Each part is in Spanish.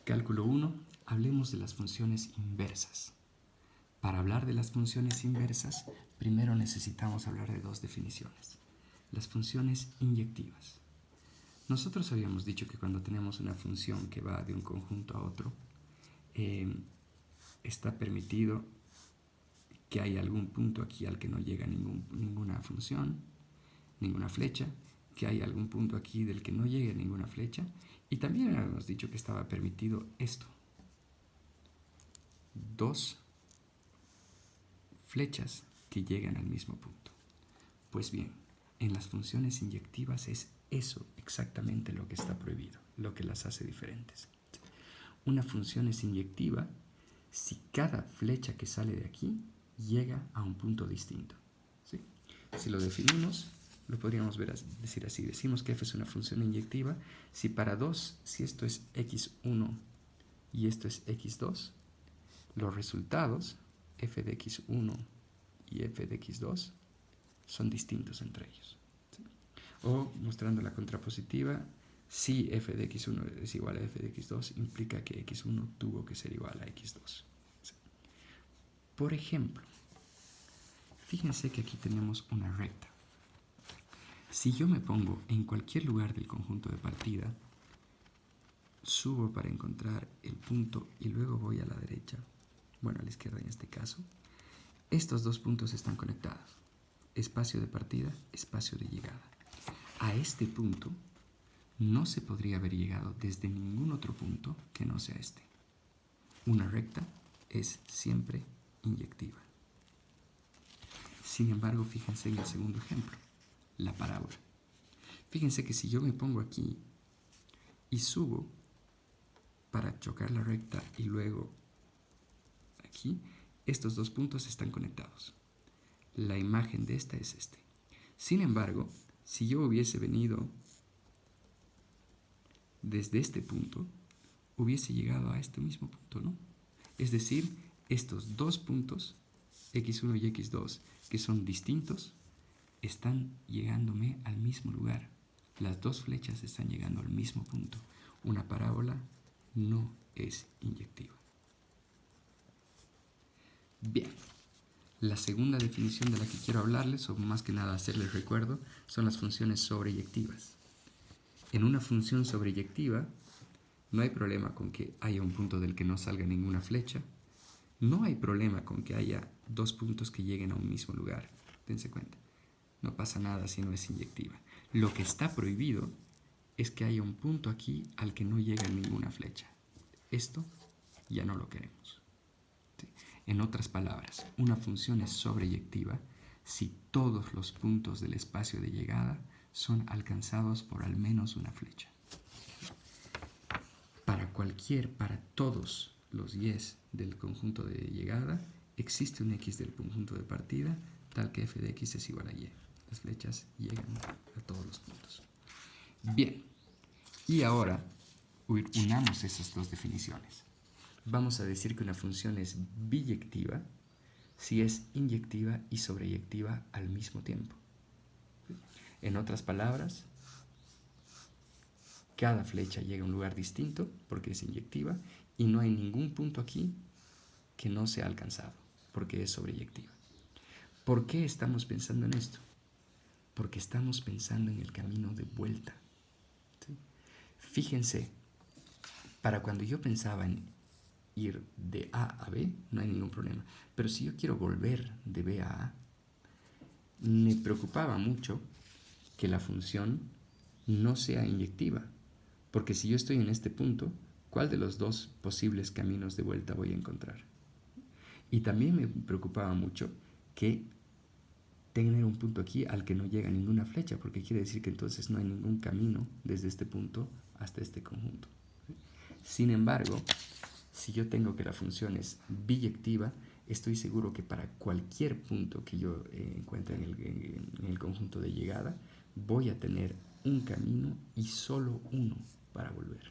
Cálculo 1. Hablemos de las funciones inversas. Para hablar de las funciones inversas, primero necesitamos hablar de dos definiciones. Las funciones inyectivas. Nosotros habíamos dicho que cuando tenemos una función que va de un conjunto a otro, está permitido que haya algún punto aquí al que no llega ninguna función, ninguna flecha, que haya algún punto aquí del que no llegue ninguna flecha, y también habíamos dicho que estaba permitido esto. Dos flechas que llegan al mismo punto. Pues bien, en las funciones inyectivas es eso exactamente lo que está prohibido, lo que las hace diferentes. Una función es inyectiva si cada flecha que sale de aquí llega a un punto distinto. ¿Sí? Si lo definimos, lo podríamos decir así. Decimos que f es una función inyectiva si para 2, si esto es x1 y esto es x2, los resultados f de x1 y f de x2 son distintos entre ellos. ¿Sí? O mostrando la contrapositiva, si f de x1 es igual a f de x2, implica que x1 tuvo que ser igual a x2. ¿Sí? Por ejemplo, fíjense que aquí tenemos una recta. Si yo me pongo en cualquier lugar del conjunto de partida, subo para encontrar el punto y luego voy a la derecha, bueno, a la izquierda en este caso, estos dos puntos están conectados. Espacio de partida, espacio de llegada. A este punto no se podría haber llegado desde ningún otro punto que no sea este. Una recta es siempre inyectiva. Sin embargo, fíjense en el segundo ejemplo, la parábola. Fíjense que si yo me pongo aquí y subo para chocar la recta y luego aquí, estos dos puntos están conectados. La imagen de esta es este. Sin embargo, si yo hubiese venido desde este punto, hubiese llegado a este mismo punto, ¿no? Es decir, estos dos puntos, x1 y x2, que son distintos, están llegándome al mismo lugar. Las dos flechas están llegando al mismo punto. Una parábola no es inyectiva. Bien, la segunda definición de la que quiero hablarles, o más que nada hacerles recuerdo, son las funciones sobreyectivas. En una función sobreyectiva no hay problema con que haya un punto del que no salga ninguna flecha. No hay problema con que haya dos puntos que lleguen a un mismo lugar. Dense cuenta. No pasa nada si no es inyectiva. Lo que está prohibido es que haya un punto aquí al que no llega ninguna flecha. Esto ya no lo queremos. ¿Sí? En otras palabras, una función es sobreyectiva si todos los puntos del espacio de llegada son alcanzados por al menos una flecha. Para todos los y's del conjunto de llegada, existe un x del conjunto de partida, tal que f de x es igual a y. Las flechas llegan a todos los puntos. Bien, y ahora unamos esas dos definiciones. Vamos a decir que una función es biyectiva si es inyectiva y sobreyectiva al mismo tiempo. En otras palabras, cada flecha llega a un lugar distinto porque es inyectiva y no hay ningún punto aquí que no sea alcanzado porque es sobreyectiva. ¿Por qué estamos pensando en esto? Porque estamos pensando en el camino de vuelta. ¿Sí? Fíjense, para cuando yo pensaba en ir de A a B, no hay ningún problema. Pero si yo quiero volver de B a A, me preocupaba mucho que la función no sea inyectiva. Porque si yo estoy en este punto, ¿cuál de los dos posibles caminos de vuelta voy a encontrar? Y también me preocupaba mucho que tener un punto aquí al que no llega ninguna flecha, porque quiere decir que entonces no hay ningún camino desde este punto hasta este conjunto. Sin embargo, si yo tengo que la función es biyectiva, estoy seguro que para cualquier punto que yo encuentre en el conjunto de llegada, voy a tener un camino y solo uno para volver.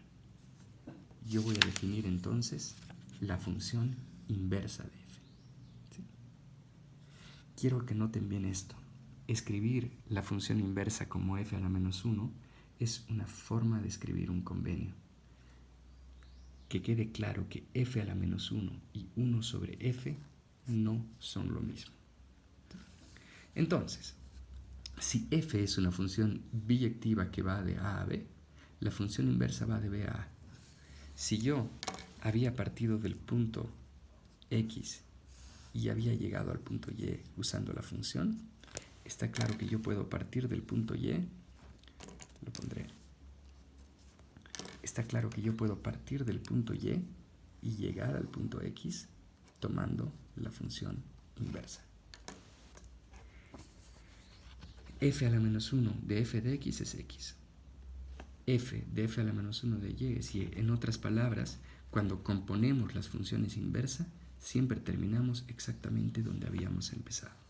Yo voy a definir entonces la función inversa de f. ¿Sí? Quiero que noten bien esto. Escribir la función inversa como f a la menos 1 es una forma de escribir un convenio. que quede claro que f a la menos 1 y 1 sobre f no son lo mismo. Entonces, si f es una función biyectiva que va de a a b, la función inversa va de b a a. Si yo había partido del punto x y había llegado al punto y usando la función, está claro que yo puedo partir del punto y, lo pondré, está claro que yo puedo partir del punto y llegar al punto x tomando la función inversa. F a la menos 1 de f de x es x. F de f a la menos 1 de y es y. En otras palabras, cuando componemos las funciones inversas, siempre terminamos exactamente donde habíamos empezado.